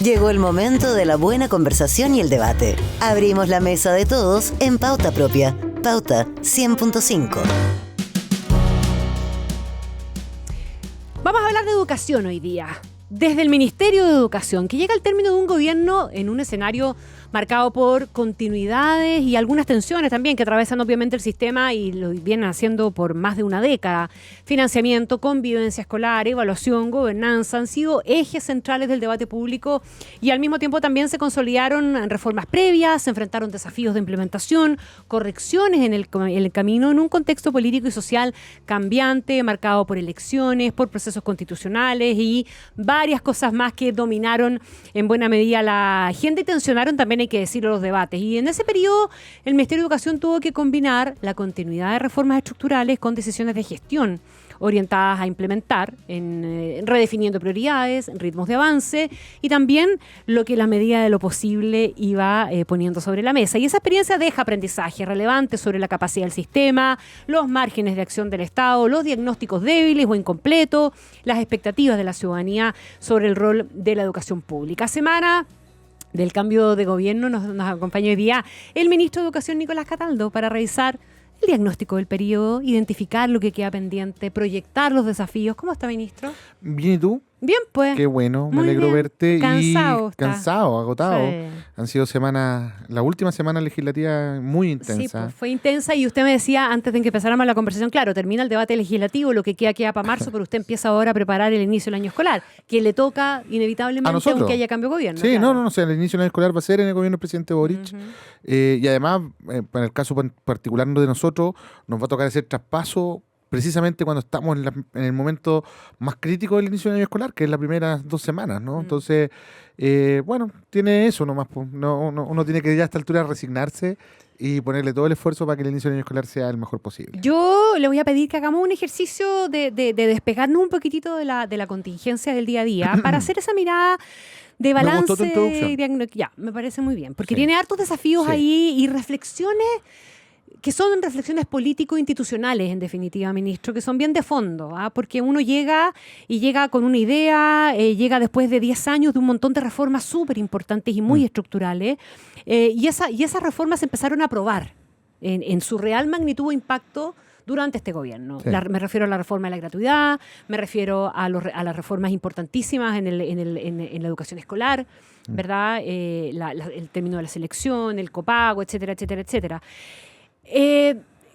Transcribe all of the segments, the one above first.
Llegó el momento de la buena conversación y el debate. Abrimos la mesa de todos en Pauta Propia. Pauta 100.5. Vamos a hablar de educación hoy día. Desde el Ministerio de Educación, que llega al término de un gobierno en un escenario marcado por continuidades y algunas tensiones también que atravesan obviamente el sistema y lo vienen haciendo por más de una década. Financiamiento, convivencia escolar, evaluación, gobernanza han sido ejes centrales del debate público y al mismo tiempo también se consolidaron reformas previas, se enfrentaron desafíos de implementación, correcciones en el camino en un contexto político y social cambiante, marcado por elecciones, por procesos constitucionales y varias cosas más que dominaron en buena medida la agenda y tensionaron también, hay que decirlo, los debates. Y en ese periodo el Ministerio de Educación tuvo que combinar la continuidad de reformas estructurales con decisiones de gestión orientadas a implementar, redefiniendo prioridades, ritmos de avance y también lo que la medida de lo posible iba poniendo sobre la mesa. Y esa experiencia deja aprendizaje relevante sobre la capacidad del sistema, los márgenes de acción del Estado, los diagnósticos débiles o incompletos, las expectativas de la ciudadanía sobre el rol de la educación pública. Semana del cambio de gobierno nos acompaña hoy día el ministro de Educación, Nicolás Cataldo, para revisar el diagnóstico del periodo, identificar lo que queda pendiente, proyectar los desafíos. ¿Cómo está, ministro? Bien, ¿y tú? Bien, pues. Qué bueno, me Muy alegro bien. verte. Cansado está. Cansado, agotado. Sí. Han sido semanas, la última semana legislativa muy intensa. Sí, pues, fue intensa y usted me decía antes de que empezáramos la conversación, claro, termina el debate legislativo, lo que queda para marzo, pero usted empieza ahora a preparar el inicio del año escolar, que le toca inevitablemente A nosotros. aunque haya cambio de gobierno. Sí, claro. no, o sea, el inicio del año escolar va a ser en el gobierno del presidente Boric. Y además, en el caso particular de nosotros, nos va a tocar hacer traspaso precisamente cuando estamos en el momento más crítico del inicio del año escolar, que es las primeras 2 semanas, ¿no? Entonces, bueno, tiene eso nomás. Pues. Uno tiene que ya a esta altura resignarse y ponerle todo el esfuerzo para que el inicio del año escolar sea el mejor posible. Yo le voy a pedir que hagamos un ejercicio de despegarnos un poquitito de la contingencia del día a día para hacer esa mirada de balance. Me gustó tu introducción. Ya, me parece muy bien, porque Sí. tiene hartos desafíos Sí. ahí y reflexiones que son reflexiones político-institucionales, en definitiva, ministro, que son bien de fondo, ¿ah? Porque uno llega con una idea, llega después de 10 años de un montón de reformas súper importantes y muy estructurales, y esas reformas se empezaron a aprobar en su real magnitud o impacto durante este gobierno. Sí. Me refiero a la reforma de la gratuidad, me refiero a las reformas importantísimas en la educación escolar, ¿verdad? El término de la selección, el copago, etcétera, etcétera, etcétera.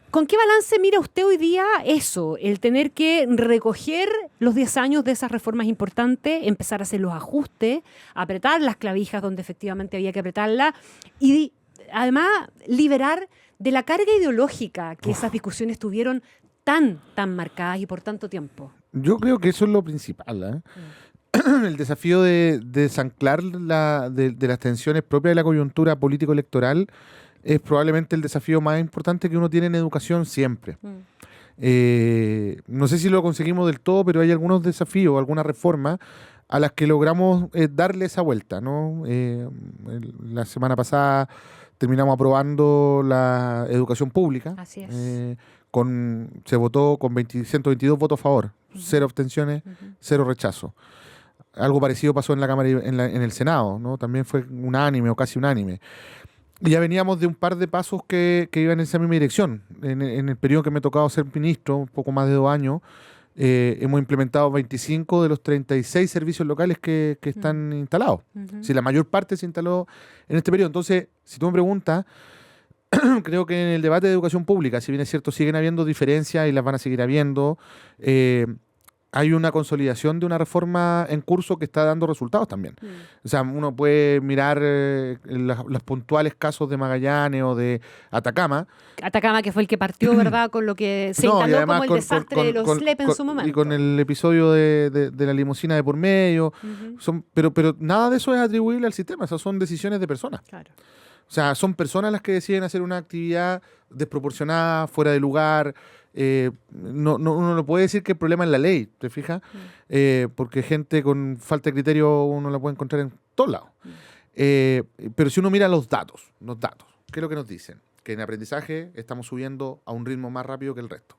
¿Con qué balance mira usted hoy día eso? El tener que recoger los 10 años de esas reformas importantes, empezar a hacer los ajustes, apretar las clavijas donde efectivamente había que apretarlas y además liberar de la carga ideológica que esas discusiones tuvieron tan marcadas y por tanto tiempo. Yo creo que eso es lo principal, ¿eh? El desafío de desanclar de las tensiones propias de la coyuntura político-electoral es probablemente el desafío más importante que uno tiene en educación siempre. No sé si lo conseguimos del todo, pero hay algunos desafíos, algunas reformas a las que logramos darle esa vuelta, ¿no? La semana pasada terminamos aprobando la educación pública. Así es. Se votó con 122 votos a favor, 0 abstenciones, 0 rechazo. Algo parecido pasó en la Cámara en el Senado, ¿no? También fue unánime o casi unánime. Y ya veníamos de un par de pasos que iban en esa misma dirección. En el periodo que me ha tocado ser ministro, un poco más de 2 años, hemos implementado 25 de los 36 servicios locales que están instalados. Si la mayor parte se instaló en este periodo. Entonces, si tú me preguntas, creo que en el debate de educación pública, si bien es cierto, siguen habiendo diferencias y las van a seguir habiendo, hay una consolidación de una reforma en curso que está dando resultados también. O sea, uno puede mirar los puntuales casos de Magallanes o de Atacama. Atacama, que fue el que partió, ¿verdad?, con lo que se instaló además como el desastre de los SLEP en su momento. Y con el episodio de la limusina de por medio. Pero nada de eso es atribuible al sistema. Esas son decisiones de personas. Claro. O sea, son personas las que deciden hacer una actividad desproporcionada, fuera de lugar. Uno no puede decir que el problema es la ley, ¿te fijas? Porque gente con falta de criterio uno la puede encontrar en todos lados. Pero si uno mira los datos, ¿qué es lo que nos dicen? Que en aprendizaje estamos subiendo a un ritmo más rápido que el resto.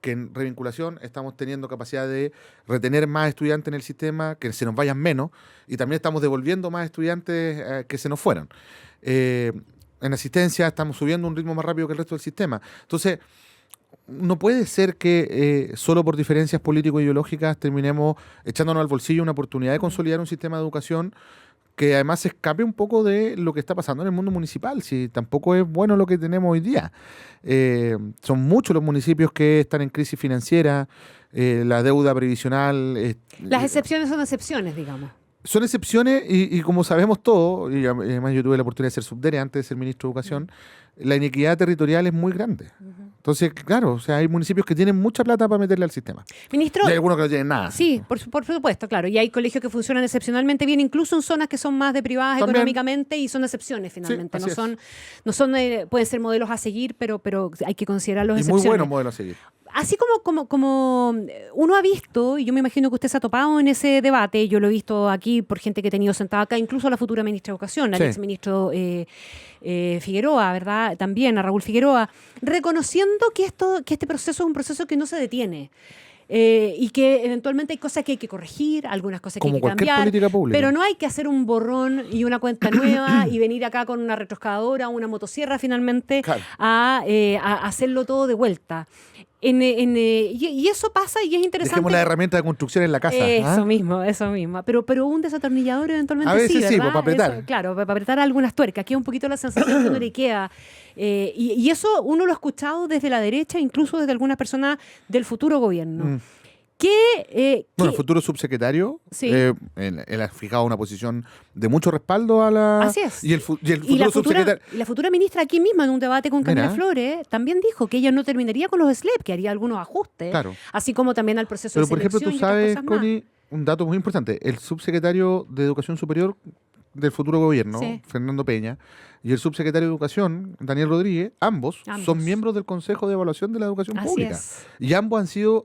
que en revinculación estamos teniendo capacidad de retener más estudiantes en el sistema, que se nos vayan menos, y también estamos devolviendo más estudiantes que se nos fueran. En asistencia estamos subiendo un ritmo más rápido que el resto del sistema. Entonces, no puede ser que solo por diferencias político-ideológicas terminemos echándonos al bolsillo una oportunidad de consolidar un sistema de educación que además se escape un poco de lo que está pasando en el mundo municipal, si tampoco es bueno lo que tenemos hoy día. Son muchos los municipios que están en crisis financiera, la deuda previsional... Las excepciones son excepciones, digamos. Son excepciones y como sabemos todos, y además yo tuve la oportunidad de ser subdere antes de ser ministro de Educación, la inequidad territorial es muy grande. Entonces, claro, o sea, hay municipios que tienen mucha plata para meterle al sistema. Ministro, y hay algunos que no tienen nada. Sí, por supuesto, claro. Y hay colegios que funcionan excepcionalmente bien, incluso en zonas que son más deprivadas También. Económicamente y son excepciones finalmente. Sí, no son pueden ser modelos a seguir, pero hay que considerarlos y excepciones. muy buenos modelos a seguir. Así como uno ha visto, y yo me imagino que usted se ha topado en ese debate, yo lo he visto aquí por gente que he tenido sentada acá, incluso a la futura ministra de Educación, al exministro Figueroa, ¿verdad? También a Raúl Figueroa, reconociendo que este proceso es un proceso que no se detiene. Y que eventualmente hay cosas que hay que corregir, algunas cosas que hay que cambiar, política pública. pero no hay que hacer un borrón y una cuenta nueva y venir acá con una retroexcavadora o una motosierra finalmente Claro. a hacerlo todo de vuelta. Y eso pasa y es interesante. Dejemos la herramienta de construcción en la casa. Eso mismo. Pero un desatornillador eventualmente A veces sí, ¿verdad? para apretar. Eso, claro, para apretar algunas tuercas, que es un poquito la sensación que uno le queda. Y eso uno lo ha escuchado desde la derecha, incluso desde algunas personas del futuro gobierno. Bueno, el futuro subsecretario, Sí. él ha fijado una posición de mucho respaldo a la... Así es. Y el futuro la subsecretario... futura ministra aquí misma en un debate con Camila Mira. Flores también dijo que ella no terminaría con los SLEP, que haría algunos ajustes, Claro. así como también al proceso Pero, de por ejemplo, selección tú y otras sabes, cosas más. Connie, un dato muy importante. El subsecretario de Educación Superior del futuro gobierno, Sí. Fernando Peña, y el subsecretario de Educación, Daniel Rodríguez, ambos son miembros del Consejo de Evaluación de la Educación Así Pública. es. Y ambos han sido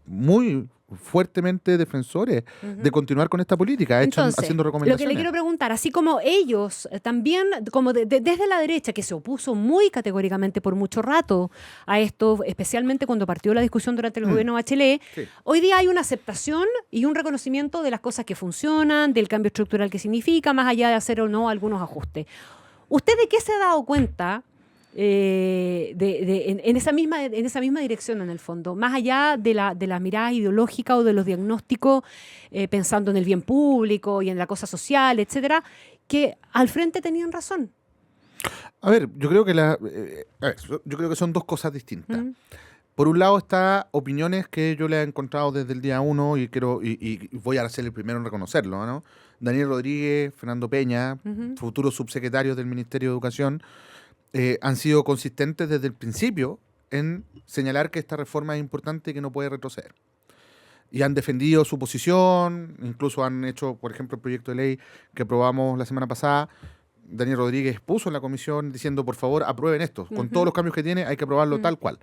muy fuertemente defensores de continuar con esta política, Entonces, haciendo lo recomendaciones. que le quiero preguntar, así como ellos también, como desde la derecha, que se opuso muy categóricamente por mucho rato a esto, especialmente cuando partió la discusión durante el gobierno Bachelet, Sí. hoy día hay una aceptación y un reconocimiento de las cosas que funcionan, del cambio estructural que significa, más allá de hacer o no algunos ajustes. ¿Usted de qué se ha dado cuenta en esa misma dirección, en el fondo, más allá de la mirada ideológica o de los diagnósticos, pensando en el bien público y en la cosa social, etcétera, que al frente tenían razón? A ver, yo creo que son dos cosas distintas. Por un lado está opiniones que yo le he encontrado desde el día 1 y voy a ser el primero en reconocerlo, ¿no? Daniel Rodríguez, Fernando Peña, futuros subsecretarios del Ministerio de Educación, han sido consistentes desde el principio en señalar que esta reforma es importante y que no puede retroceder. Y han defendido su posición, incluso han hecho, por ejemplo, el proyecto de ley que aprobamos la semana pasada. Daniel Rodríguez puso en la comisión diciendo, por favor, aprueben esto. Con todos los cambios que tiene, hay que aprobarlo tal cual.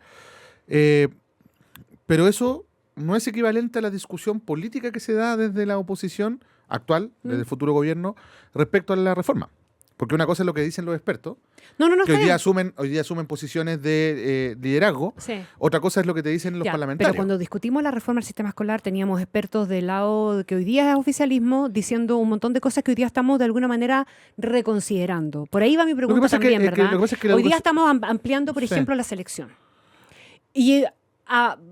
Pero eso no es equivalente a la discusión política que se da desde la oposición actual, desde el futuro gobierno, respecto a la reforma. Porque una cosa es lo que dicen los expertos, No, que está hoy día bien. asumen posiciones de liderazgo. Sí. Otra cosa es lo que te dicen los Ya, parlamentarios. pero cuando discutimos la reforma del sistema escolar teníamos expertos del lado que hoy día es oficialismo diciendo un montón de cosas que hoy día estamos de alguna manera reconsiderando. Por ahí va mi pregunta pasa es que- también, es que- ¿verdad? lo que pasa es que la Hoy día educación- estamos ampliando, por Sí. ejemplo, la selección. Y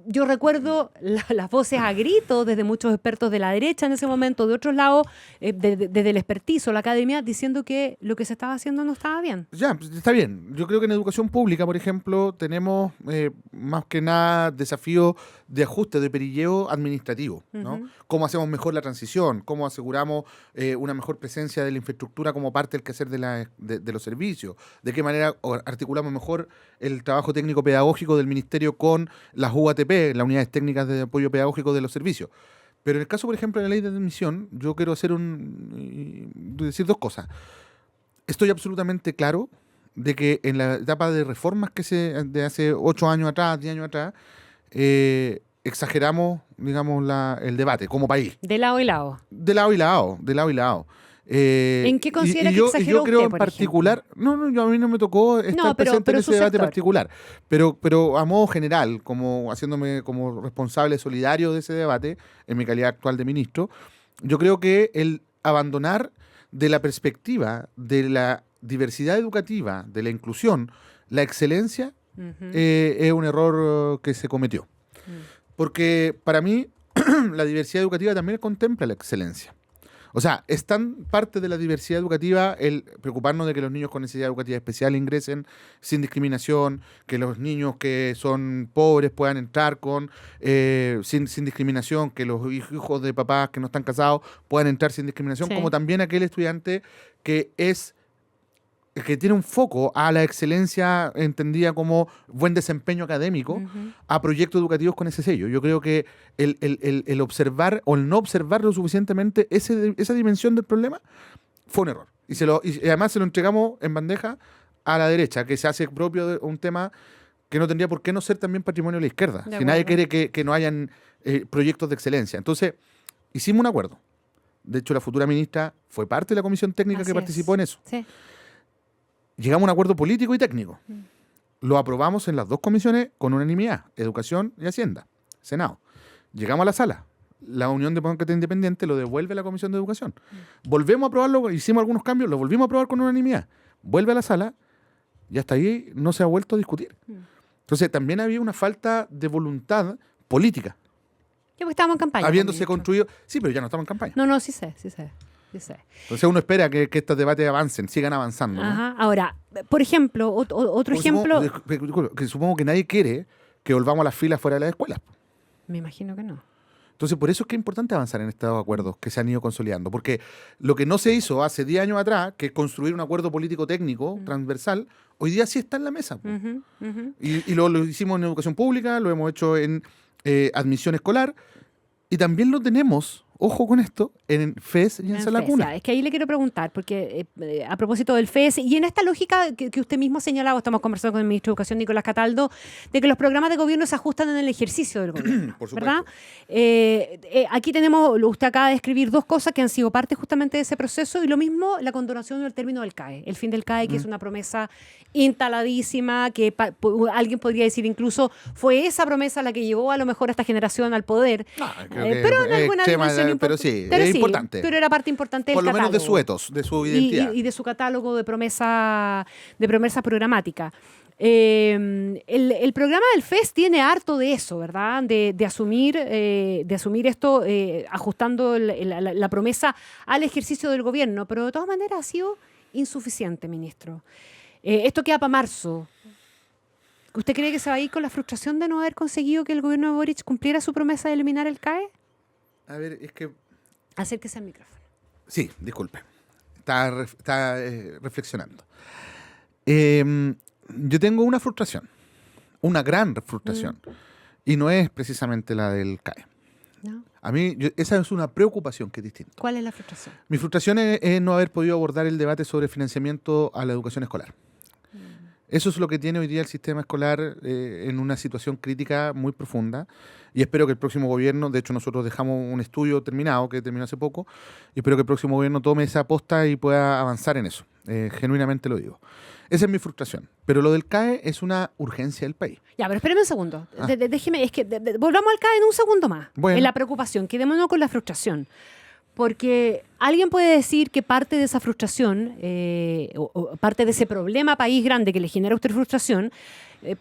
yo recuerdo las voces a grito desde muchos expertos de la derecha en ese momento, de otros lados, desde el expertizo, la academia, diciendo que lo que se estaba haciendo no estaba bien. Ya, pues, está bien. Yo creo que en educación pública, por ejemplo, tenemos más que nada desafíos de ajuste, de perilleo administrativo, ¿no? Cómo hacemos mejor la transición, cómo aseguramos una mejor presencia de la infraestructura como parte del quehacer de los servicios, de qué manera articulamos mejor el trabajo técnico pedagógico del ministerio con las UATP, las unidades técnicas de apoyo pedagógico de los servicios. Pero en el caso, por ejemplo, de la ley de admisión, yo quiero decir dos cosas. Estoy absolutamente claro de que en la etapa de reformas de hace 8 años atrás, 10 años atrás, exageramos, digamos, el debate como país. De lado y lado. De lado y lado. ¿En qué considera que exageró yo creo usted, en por particular, a mí no me tocó estar presente en ese debate particular, pero a modo general, como haciéndome como responsable solidario de ese debate, en mi calidad actual de ministro, yo creo que el abandonar de la perspectiva de la diversidad educativa, de la inclusión, la excelencia, es un error que se cometió. Porque para mí la diversidad educativa también contempla la excelencia. O sea, es tan parte de la diversidad educativa el preocuparnos de que los niños con necesidad educativa especial ingresen sin discriminación, que los niños que son pobres puedan entrar sin discriminación, que los hijos de papás que no están casados puedan entrar sin discriminación, como también aquel estudiante que tiene un foco a la excelencia entendida como buen desempeño académico, a proyectos educativos con ese sello. Yo creo que el observar o el no observar lo suficientemente esa dimensión del problema fue un error. Y además se lo entregamos en bandeja a la derecha, que se hace propio de un tema que no tendría por qué no ser también patrimonio de la izquierda. Si nadie quiere que no hayan proyectos de excelencia. Entonces, hicimos un acuerdo. De hecho, la futura ministra fue parte de la comisión técnica que participó en eso. Sí. Llegamos a un acuerdo político y técnico. Lo aprobamos en las dos comisiones con unanimidad, Educación y Hacienda, Senado. Llegamos a la sala. La Unión Demócrata Independiente lo devuelve a la Comisión de Educación. Volvemos a aprobarlo, hicimos algunos cambios, lo volvimos a aprobar con unanimidad. Vuelve a la sala y hasta ahí no se ha vuelto a discutir. Entonces también había una falta de voluntad política. Ya, porque estábamos en campaña. Habiéndose construido... Sí, pero ya no estamos en campaña. No, sí sé. Entonces uno espera que estos debates avancen, sigan avanzando, ¿no? Ajá. Ahora, por ejemplo, otro ejemplo... Supongo que nadie quiere que volvamos a las filas fuera de las escuelas. Me imagino que no. Entonces, por eso es que es importante avanzar en estos acuerdos que se han ido consolidando. Porque lo que no se hizo hace 10 años atrás, que es construir un acuerdo político técnico, transversal, hoy día sí está en la mesa. Y lo hicimos en educación pública, lo hemos hecho en admisión escolar, y también lo tenemos... Ojo con esto, en FES y en Sala Cuna. Es que ahí le quiero preguntar, porque a propósito del FES, y en esta lógica que usted mismo ha señalado, estamos conversando con el ministro de Educación, Nicolás Cataldo, de que los programas de gobierno se ajustan en el ejercicio del gobierno, por supuesto. ¿Verdad? Aquí tenemos, usted acaba de escribir dos cosas que han sido parte justamente de ese proceso, y lo mismo la condonación del término del CAE, el fin del CAE, que es una promesa instaladísima, que alguien podría decir incluso fue esa promesa la que llevó a lo mejor a esta generación al poder, pero en alguna dimensión pero sí, es importante. Pero era parte importante del por lo catálogo. menos de su ethos, de su identidad. Y de su catálogo de promesa programática. El programa del FES tiene harto de eso, ¿verdad? De asumir esto, ajustando la promesa al ejercicio del gobierno, pero de todas maneras ha sido insuficiente, ministro. Esto queda para marzo. ¿Usted cree que se va a ir con la frustración de no haber conseguido que el gobierno de Boric cumpliera su promesa de eliminar el CAE? A ver, es que... Acérquese al micrófono. Sí, disculpe. Está reflexionando. Yo tengo una frustración, una gran frustración, y no es precisamente la del CAE. ¿No? A mí, esa es una preocupación que es distinta. ¿Cuál es la frustración? Mi frustración es no haber podido abordar el debate sobre financiamiento a la educación escolar. Eso es lo que tiene hoy día el sistema escolar en una situación crítica muy profunda, y espero que el próximo gobierno, de hecho nosotros dejamos un estudio terminado, que terminó hace poco, y espero que el próximo gobierno tome esa aposta y pueda avanzar en eso. Genuinamente lo digo. Esa es mi frustración. Pero lo del CAE es una urgencia del país. Ya, pero espéreme un segundo. Déjeme, es que volvamos al CAE en un segundo más. Bueno. En la preocupación, quedémonos con la frustración. Porque alguien puede decir que parte de esa frustración, o parte de ese problema país grande que le genera a usted frustración,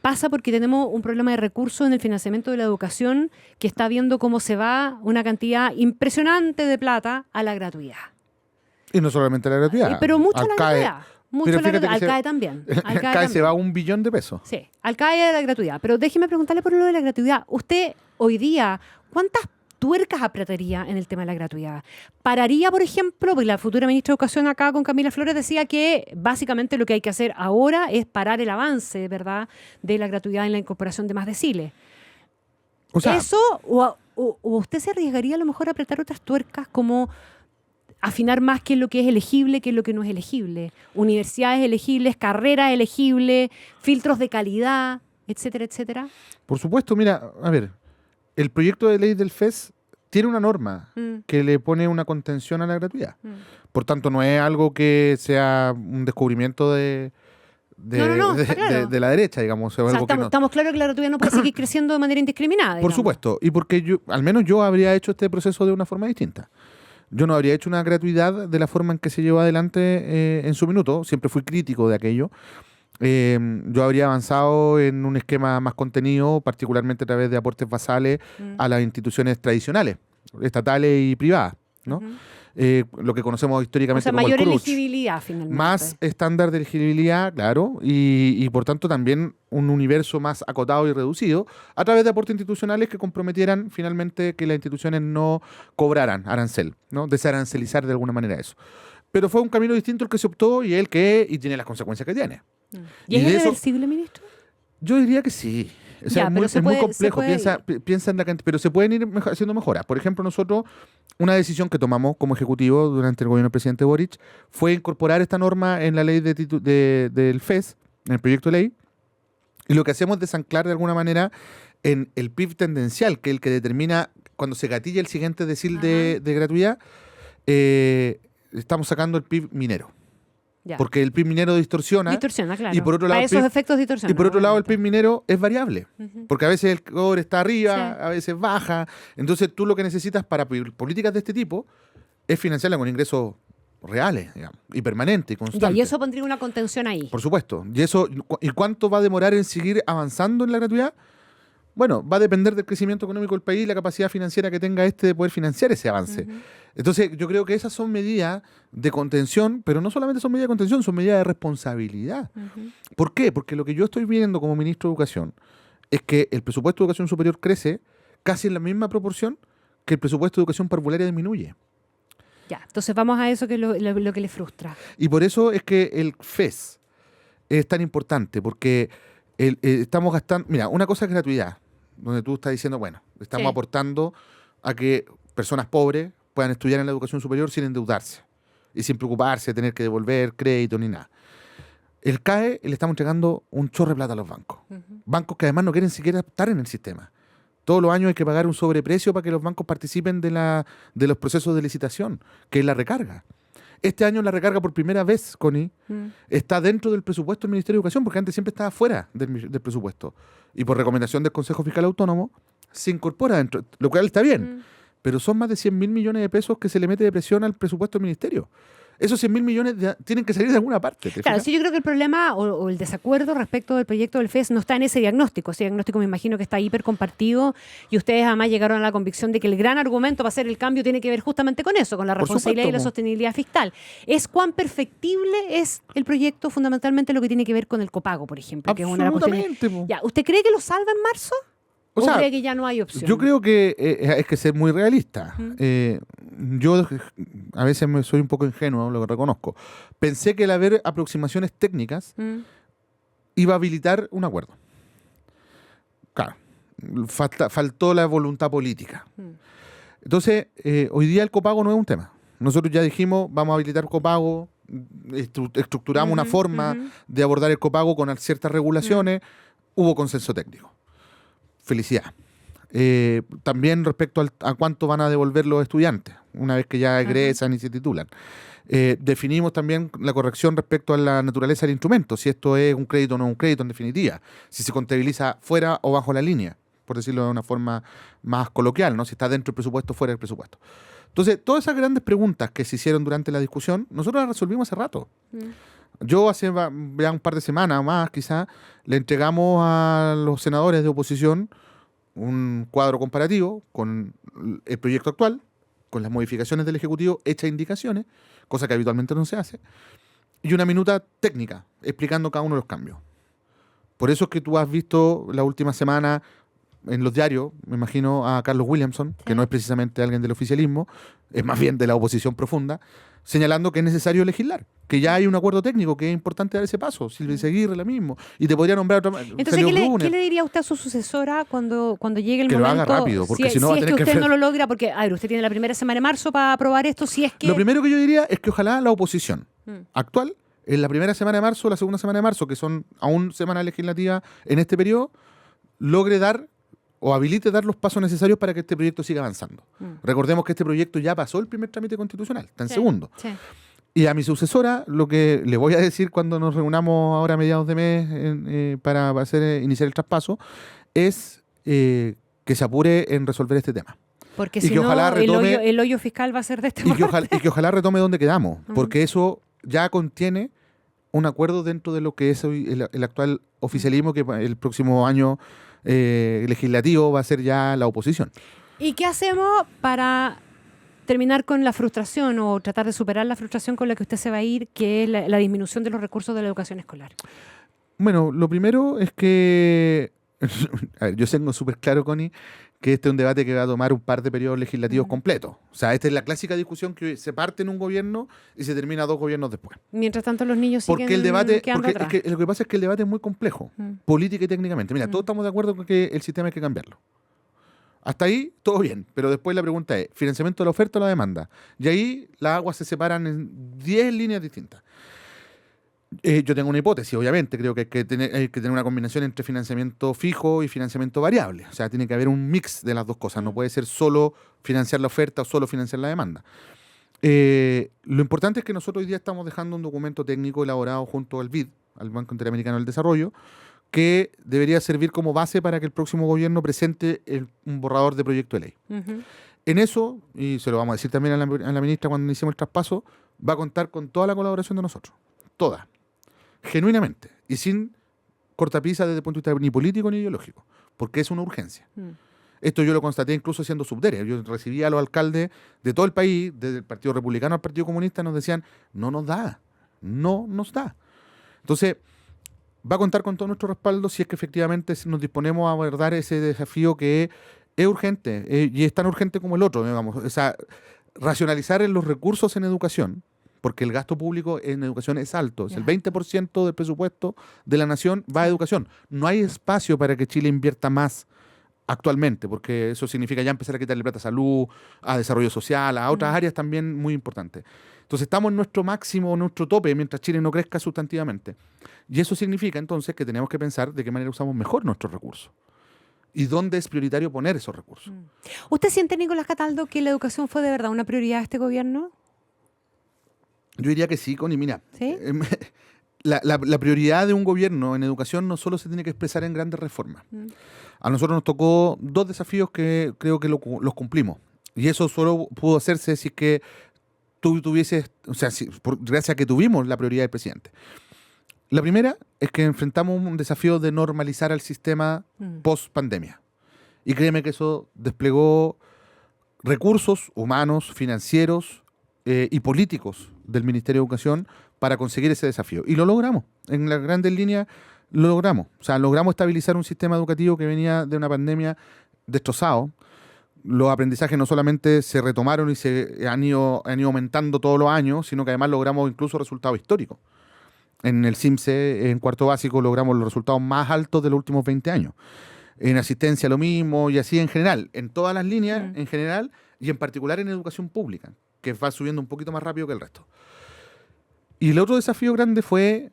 pasa porque tenemos un problema de recursos en el financiamiento de la educación, que está viendo cómo se va una cantidad impresionante de plata a la gratuidad. Y no solamente a la gratuidad. Pero mucho a la CAE, gratuidad. Mucho al CAE también. Al CAE se va $1 billón de pesos. Sí, al CAE de la gratuidad. Pero déjeme preguntarle por lo de la gratuidad. Usted hoy día, ¿cuántas tuercas apretaría en el tema de la gratuidad? ¿Pararía, por ejemplo, porque la futura ministra de Educación acá con Camila Flores decía que básicamente lo que hay que hacer ahora es parar el avance, ¿verdad?, de la gratuidad en la incorporación de más deciles? O sea, ¿eso o usted se arriesgaría a lo mejor a apretar otras tuercas como afinar más qué es lo que es elegible, qué es lo que no es elegible? Universidades elegibles, carreras elegibles, filtros de calidad, etcétera, etcétera. Por supuesto, mira, a ver, el proyecto de ley del FES tiene una norma que le pone una contención a la gratuidad. Por tanto, no es algo que sea un descubrimiento de está claro. de la derecha, digamos. O sea, Algo que no. estamos claros que la gratuidad no puede seguir creciendo de manera indiscriminada. Por digamos. supuesto, y porque al menos yo habría hecho este proceso de una forma distinta. Yo no habría hecho una gratuidad de la forma en que se llevó adelante en su minuto, siempre fui crítico de aquello. Yo habría avanzado en un esquema más contenido, particularmente a través de aportes basales a las instituciones tradicionales, estatales y privadas, ¿no? Lo que conocemos históricamente O sea, como mayor el CRUCH. elegibilidad finalmente. Más estándar de elegibilidad, claro, y por tanto también un universo más acotado y reducido a través de aportes institucionales que comprometieran finalmente que las instituciones no cobraran arancel, ¿no? Desarancelizar de alguna manera eso. Pero fue un camino distinto el que se optó y el que y tiene las consecuencias que tiene. ¿Y es de eso, irreversible, ministro? yo diría que sí. O sea, Ya, pero es muy complejo. Piensa en la cantidad, pero se pueden ir haciendo mejoras. Por ejemplo, nosotros, una decisión que tomamos como ejecutivo durante el gobierno del presidente Boric fue incorporar esta norma en la ley del FES, en el proyecto de ley, y lo que hacemos es desanclar de alguna manera en el PIB tendencial, que es el que determina cuando se gatilla el siguiente decil de gratuidad, estamos sacando el PIB minero. Ya. Porque el PIB minero distorsiona. Distorsiona, claro. Y por otro lado, Para esos efectos distorsionan. Y por otro lado, el obviamente. PIB minero es variable. Porque a veces el cobre está arriba, Sí. a veces baja. Entonces, tú lo que necesitas para políticas de este tipo es financiarla con ingresos reales, digamos, y permanentes, y Ya, constantes. y eso pondría una contención ahí. Por supuesto. ¿Y cuánto va a demorar en seguir avanzando en la gratuidad? Bueno, va a depender del crecimiento económico del país y la capacidad financiera que tenga de poder financiar ese avance. Entonces, yo creo que esas son medidas de contención, pero no solamente son medidas de contención, son medidas de responsabilidad. ¿Por qué? Porque lo que yo estoy viendo como ministro de Educación es que el presupuesto de educación superior crece casi en la misma proporción que el presupuesto de educación parvularia disminuye. Ya, entonces vamos a eso que es lo que le frustra. Y por eso es que el FES es tan importante, porque estamos gastando... Mira, una cosa es gratuidad, donde tú estás diciendo, bueno, estamos Sí. aportando a que personas pobres puedan estudiar en la educación superior sin endeudarse y sin preocuparse de tener que devolver crédito ni nada. El CAE le estamos entregando un chorro de plata a los bancos. Bancos que además no quieren siquiera estar en el sistema. Todos los años hay que pagar un sobreprecio para que los bancos participen de los procesos de licitación, que es la recarga. Este año la recarga por primera vez, Connie, está dentro del presupuesto del Ministerio de Educación, porque antes siempre estaba fuera del presupuesto. Y por recomendación del Consejo Fiscal Autónomo, se incorpora dentro, lo cual está bien. Pero son más de 100.000 millones de pesos que se le mete de presión al presupuesto del Ministerio. Esos 100.000 millones tienen que salir de alguna parte. ¿Te Claro, fijas? sí, yo creo que el problema o el desacuerdo respecto del proyecto del FES no está en ese diagnóstico. Ese diagnóstico me imagino que está hiper compartido y ustedes además llegaron a la convicción de que el gran argumento para hacer el cambio tiene que ver justamente con eso, con la Por responsabilidad y la supuesto, po. sostenibilidad fiscal. ¿Es cuán perfectible es el proyecto fundamentalmente lo que tiene que ver con el copago, por ejemplo? Que es una de las cuestiones. Absolutamente, po. Ya, ¿usted cree que lo salva en marzo? O ¿O sea, cree que ya no hay opción? Yo creo que hay que ser muy realista. Yo a veces soy un poco ingenuo, lo que reconozco. Pensé que el haber aproximaciones técnicas iba a habilitar un acuerdo. Claro, faltó la voluntad política. Entonces, hoy día el copago no es un tema. Nosotros ya dijimos, vamos a habilitar copago, estructuramos una forma de abordar el copago con ciertas regulaciones, hubo consenso técnico. Felicidad. También respecto a cuánto van a devolver los estudiantes una vez que ya egresan y se titulan. Definimos también la corrección respecto a la naturaleza del instrumento, si esto es un crédito o no es un crédito en definitiva, si se contabiliza fuera o bajo la línea, por decirlo de una forma más coloquial, ¿no? Si está dentro del presupuesto o fuera del presupuesto. Entonces, todas esas grandes preguntas que se hicieron durante la discusión, nosotros las resolvimos hace rato. Yo hace ya un par de semanas más, quizás, le entregamos a los senadores de oposición un cuadro comparativo con el proyecto actual, con las modificaciones del Ejecutivo hechas indicaciones, cosa que habitualmente no se hace, y una minuta técnica explicando cada uno de los cambios. Por eso es que tú has visto la última semana en los diarios, me imagino, a Carlos Williamson, que no es precisamente alguien del oficialismo, es más bien de la oposición profunda, señalando que es necesario legislar, que ya hay un acuerdo técnico, que es importante dar ese paso. Silvia Seguirre, la mismo. Y te podría nombrar otra. Entonces, ¿qué le diría usted a su sucesora cuando llegue el que momento? lo haga rápido, porque si no si va a es tener que que usted hacer- no lo logra, porque, a ver, usted tiene la primera semana de marzo para aprobar esto, si es que... Lo primero que yo diría es que ojalá la oposición actual, en la primera semana de marzo, la segunda semana de marzo, que son aún semanas legislativas en este periodo, logre dar o habilite dar los pasos necesarios para que este proyecto siga avanzando. Recordemos que este proyecto ya pasó el primer trámite constitucional, está en Sí, segundo. sí. Y a mi sucesora, lo que le voy a decir cuando nos reunamos ahora a mediados de mes para iniciar el traspaso, es que se apure en resolver este tema. Porque Y si que no, ojalá retome- el hoyo fiscal va a ser de este Y que, porte. y que ojalá retome donde quedamos, Ujú. porque eso ya contiene un acuerdo dentro de lo que es hoy el actual oficialismo, que el próximo año legislativo va a ser ya la oposición. ¿Y qué hacemos para terminar con la frustración o tratar de superar la frustración con la que usted se va a ir, que es la disminución de los recursos de la educación escolar? Bueno, lo primero es que, a ver, yo tengo súper claro, Connie, que este es un debate que va a tomar un par de periodos legislativos completos. O sea, esta es la clásica discusión que se parte en un gobierno y se termina 2 gobiernos después. Mientras tanto los niños siguen Porque el debate, quedando porque atrás. es que lo que pasa es que el debate es muy complejo, política y técnicamente. Mira, todos estamos de acuerdo con que el sistema hay que cambiarlo. Hasta ahí, todo bien, pero después la pregunta es, ¿financiamiento de la oferta o la demanda? Y ahí las aguas se separan en 10 líneas distintas. Yo tengo una hipótesis, obviamente, creo que hay que tener una combinación entre financiamiento fijo y financiamiento variable. O sea, tiene que haber un mix de las dos cosas, no puede ser solo financiar la oferta o solo financiar la demanda. Lo importante es que nosotros hoy día estamos dejando un documento técnico elaborado junto al BID, al Banco Interamericano del Desarrollo, que debería servir como base para que el próximo gobierno presente un borrador de proyecto de ley. Ujú. En eso, y se lo vamos a decir también a la ministra cuando iniciemos el traspaso, va a contar con toda la colaboración de nosotros. Toda. Genuinamente. Y sin cortapisa desde el punto de vista ni político ni ideológico. Porque es una urgencia. Esto yo lo constaté incluso siendo subdere. Yo recibía a los alcaldes de todo el país, desde el Partido Republicano al Partido Comunista, nos decían, no nos da. No nos da. Entonces, va a contar con todo nuestro respaldo si es que efectivamente nos disponemos a abordar ese desafío que es urgente, y es tan urgente como el otro, digamos. O sea, racionalizar los recursos en educación, porque el gasto público en educación es alto, es el 20% del presupuesto de la nación va a educación. No hay espacio para que Chile invierta más actualmente, porque eso significa ya empezar a quitarle plata a salud, a desarrollo social, a otras áreas también muy importantes. Entonces estamos en nuestro máximo, nuestro tope, mientras Chile no crezca sustantivamente. Y eso significa entonces que tenemos que pensar de qué manera usamos mejor nuestros recursos y dónde es prioritario poner esos recursos. ¿Usted siente, Nicolás Cataldo, que la educación fue de verdad una prioridad de este gobierno? Yo diría que sí, Connie. Mira, ¿Sí? la prioridad de un gobierno en educación no solo se tiene que expresar en grandes reformas. A nosotros nos tocó 2 desafíos que creo que los cumplimos. Y eso solo pudo hacerse si es que tú tuvieses, o sea, gracias a que tuvimos la prioridad del presidente. La primera es que enfrentamos un desafío de normalizar al sistema post pandemia. Y créeme que eso desplegó recursos humanos, financieros y políticos del Ministerio de Educación para conseguir ese desafío. Y lo logramos. En las grandes líneas lo logramos. O sea, logramos estabilizar un sistema educativo que venía de una pandemia destrozado. Los aprendizajes no solamente se retomaron y se han ido aumentando todos los años, sino que además logramos incluso resultados históricos. En el CIMSE, en cuarto básico, logramos los resultados más altos de los últimos 20 años. En asistencia lo mismo, y así en general, en todas las líneas en general, y en particular en educación pública, que va subiendo un poquito más rápido que el resto. Y el otro desafío grande fue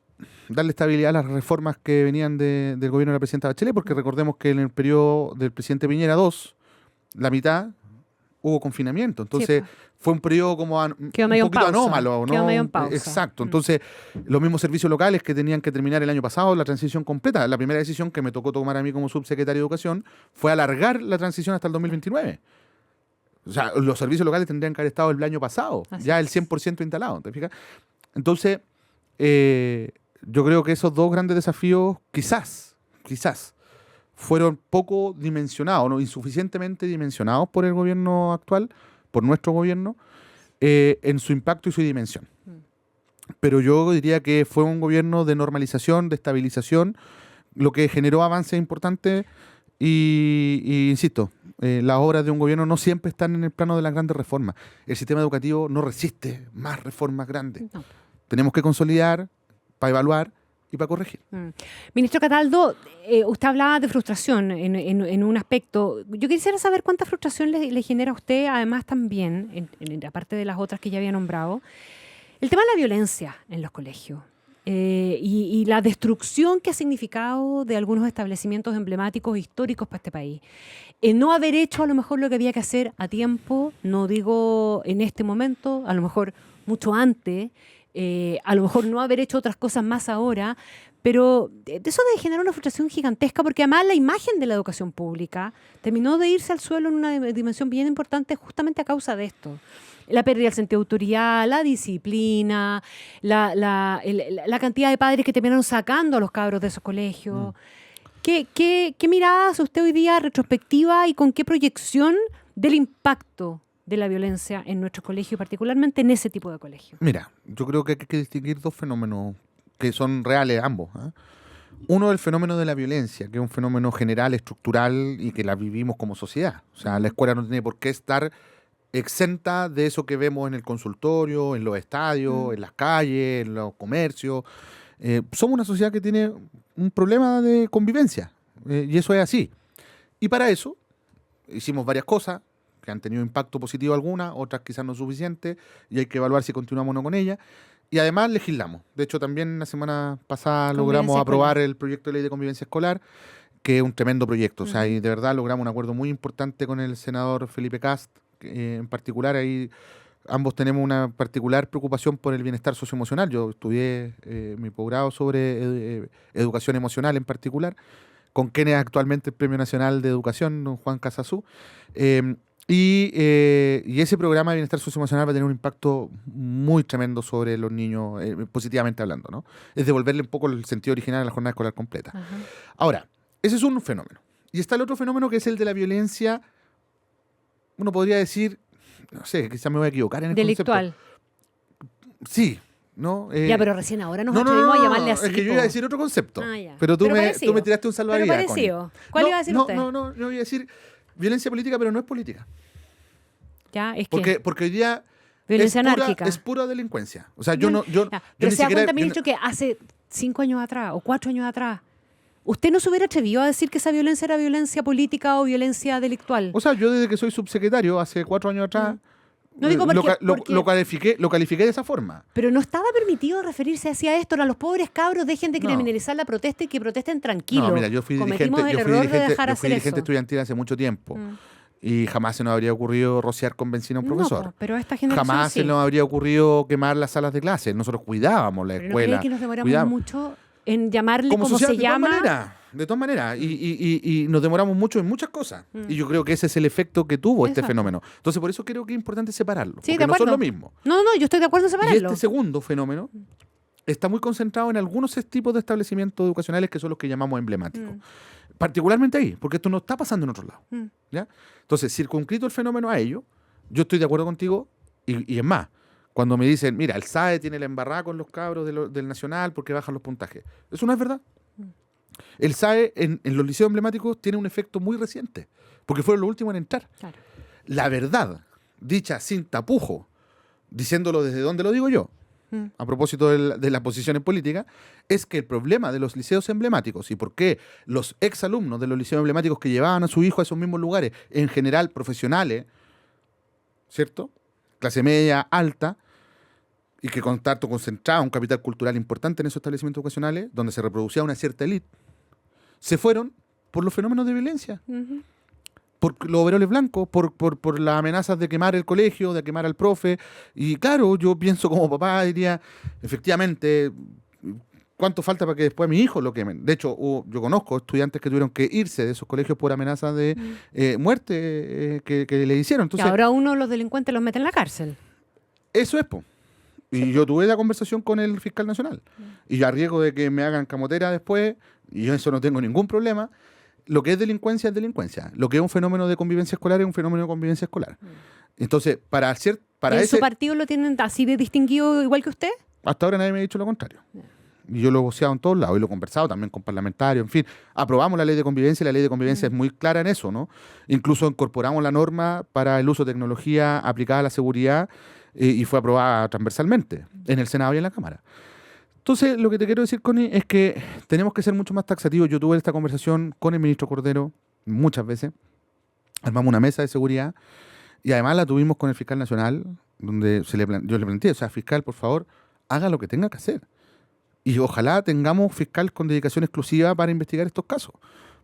darle estabilidad a las reformas que venían del gobierno de la presidenta Bachelet, porque recordemos que en el periodo del presidente Piñera II, la mitad hubo confinamiento. Entonces, fue un periodo como un poquito anómalo, ¿no? Quedó medio en pausa. Exacto. Entonces, los mismos servicios locales que tenían que terminar el año pasado, la transición completa. La primera decisión que me tocó tomar a mí como subsecretario de Educación fue alargar la transición hasta el 2029. O sea, los servicios locales tendrían que haber estado el año pasado, ya el 100% instalado, ¿te fijas? Entonces, yo creo que esos 2 grandes desafíos quizás, fueron poco dimensionados, ¿no? Insuficientemente dimensionados por el gobierno actual, por nuestro gobierno, en su impacto y su dimensión. Pero yo diría que fue un gobierno de normalización, de estabilización, lo que generó avances importantes y insisto, las obras de un gobierno no siempre están en el plano de las grandes reformas. El sistema educativo no resiste más reformas grandes. No. Tenemos que consolidar para evaluar y para corregir. Ministro Cataldo, usted hablaba de frustración en un aspecto. Yo quisiera saber cuánta frustración le genera a usted, además también, aparte de las otras que ya había nombrado, el tema de la violencia en los colegios y la destrucción que ha significado de algunos establecimientos emblemáticos históricos para este país. No haber hecho a lo mejor lo que había que hacer a tiempo, no digo en este momento, a lo mejor mucho antes, a lo mejor no haber hecho otras cosas más ahora, pero de eso debe generar una frustración gigantesca, porque además la imagen de la educación pública terminó de irse al suelo en una dimensión bien importante justamente a causa de esto. La pérdida del sentido de autoridad, la disciplina, la cantidad de padres que terminaron sacando a los cabros de esos colegios. ¿Qué mirada hace usted hoy día retrospectiva y con qué proyección del impacto de la violencia en nuestros colegios, particularmente en ese tipo de colegios? Mira, yo creo que hay que distinguir dos fenómenos que son reales ambos. Uno, el fenómeno de la violencia, que es un fenómeno general, estructural y que la vivimos como sociedad. O sea, la escuela no tiene por qué estar exenta de eso que vemos en el consultorio, en los estadios, en las calles, en los comercios. Somos una sociedad que tiene un problema de convivencia, y eso es así. Y para eso hicimos varias cosas que han tenido impacto positivo algunas, otras quizás no suficientes, y hay que evaluar si continuamos o no con ellas. Y además legislamos. De hecho, también la semana pasada logramos aprobar el proyecto de ley de convivencia escolar, que es un tremendo proyecto. O sea, y de verdad logramos un acuerdo muy importante con el senador Felipe Kast, en particular. Ahí ambos tenemos una particular preocupación por el bienestar socioemocional. Yo estudié mi posgrado sobre educación emocional en particular, con quien es actualmente el Premio Nacional de Educación, don Juan Casasú. Y ese programa de bienestar socioemocional va a tener un impacto muy tremendo sobre los niños, positivamente hablando, ¿no? Es devolverle un poco el sentido original a la jornada escolar completa. Ajá. Ahora, ese es un fenómeno. Y está el otro fenómeno, que es el de la violencia, uno podría decir, no sé, quizás me voy a equivocar en el delictual. Concepto. Sí, ¿no? Ya, pero recién ahora nos atrevimos a llamarle así. Es que yo iba a decir otro concepto. Pero tú me tiraste un salvavidas. Pero parecido. ¿Cuál iba a decir usted? No, yo voy a decir violencia política, pero no es política. Ya, es que... Porque hoy día violencia anárquica. Es pura delincuencia. O sea, pero ni se da cuenta, ministro, yo que hace 5 años atrás o 4 años atrás, ¿usted no se hubiera atrevido a decir que esa violencia era violencia política o violencia delictual? O sea, yo desde que soy subsecretario, hace 4 años atrás, no digo porque lo califiqué de esa forma. Pero no estaba permitido referirse hacia esto. A los pobres cabros, dejen de criminalizar la protesta y que protesten tranquilos. No, mira, yo fui dirigente estudiantil hace mucho tiempo. Y jamás se nos habría ocurrido rociar con benzina a un profesor. Pero esta generación jamás se nos habría ocurrido quemar las salas de clase. Nosotros cuidábamos la escuela. ¿No cree que nos demoramos mucho en llamarle como se llama? De todas maneras. Y nos demoramos mucho en muchas cosas. Y yo creo que ese es el efecto que tuvo este fenómeno. Entonces, por eso creo que es importante separarlo. Sí, porque no son lo mismo. No, yo estoy de acuerdo en separarlo. Y este segundo fenómeno está muy concentrado en algunos tipos de establecimientos educacionales que son los que llamamos emblemáticos. Particularmente ahí, porque esto no está pasando en otros lados. ¿Ya? Entonces, circunscrito el fenómeno a ello, yo estoy de acuerdo contigo, y es más, cuando me dicen, mira, el SAE tiene la embarrada con los cabros del Nacional porque bajan los puntajes. Eso no es verdad. El SAE en los liceos emblemáticos tiene un efecto muy reciente, porque fueron los últimos en entrar. Claro. La verdad, dicha sin tapujo, diciéndolo desde donde lo digo yo, a propósito de las posiciones políticas, es que el problema de los liceos emblemáticos y por qué los exalumnos de los liceos emblemáticos que llevaban a su hijo a esos mismos lugares, en general profesionales, ¿cierto? Clase media, alta, y que concentraba un capital cultural importante en esos establecimientos educacionales, donde se reproducía una cierta élite, se fueron por los fenómenos de violencia. Por los overoles blancos, por las amenazas de quemar el colegio, de quemar al profe. Y claro, yo pienso como papá, diría, efectivamente, ¿cuánto falta para que después a mi hijo lo quemen? De hecho, yo conozco estudiantes que tuvieron que irse de esos colegios por amenazas de muerte que le hicieron. Entonces, y ahora los delincuentes los meten en la cárcel. Eso es, po. Y yo tuve la conversación con el fiscal nacional. Y yo arriesgo de que me hagan camotera después, y yo eso no tengo ningún problema. Lo que es delincuencia es delincuencia. Lo que es un fenómeno de convivencia escolar es un fenómeno de convivencia escolar. Entonces, ¿en su partido lo tienen así de distinguido igual que usted? Hasta ahora nadie me ha dicho lo contrario. Y yo lo he voceado en todos lados y lo he conversado también con parlamentarios. En fin, aprobamos la ley de convivencia y la ley de convivencia es muy clara en eso, ¿no? Incluso incorporamos la norma para el uso de tecnología aplicada a la seguridad y fue aprobada transversalmente en el Senado y en la Cámara. Entonces, lo que te quiero decir, Connie, es que tenemos que ser mucho más taxativos. Yo tuve esta conversación con el ministro Cordero muchas veces. Armamos una mesa de seguridad y además la tuvimos con el fiscal nacional, donde yo le planteé, o sea, fiscal, por favor, haga lo que tenga que hacer. Y ojalá tengamos fiscal con dedicación exclusiva para investigar estos casos.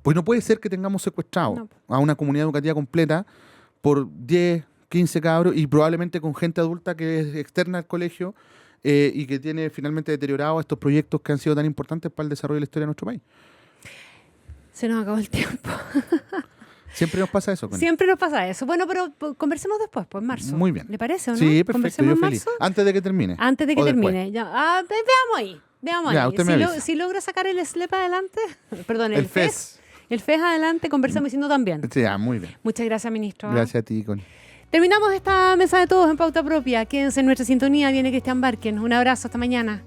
Pues no puede ser que tengamos secuestrado a una comunidad educativa completa por 10, 15 cabros, y probablemente con gente adulta que es externa al colegio y que tiene finalmente deteriorado estos proyectos que han sido tan importantes para el desarrollo de la historia de nuestro país. Se nos acabó el tiempo. Siempre nos pasa eso. Siempre nos pasa eso. Bueno, pero conversemos después, pues en marzo. Muy bien. ¿Le parece o no? Sí, perfecto. ¿Conversemos Yo en feliz. marzo? Antes de que termine. Antes de que O después. termine. Ya. Veamos ahí. Ya, usted me avisa. Si logra sacar el SLEP adelante, perdón, el FES. FES. El FES adelante, conversamos diciendo también. Sí, muy bien. Muchas gracias, ministro. Gracias a ti, Connie. Terminamos esta mesa de todos en Pauta Propia. Quédense en nuestra sintonía. Viene Cristian Barken. Un abrazo. Hasta mañana.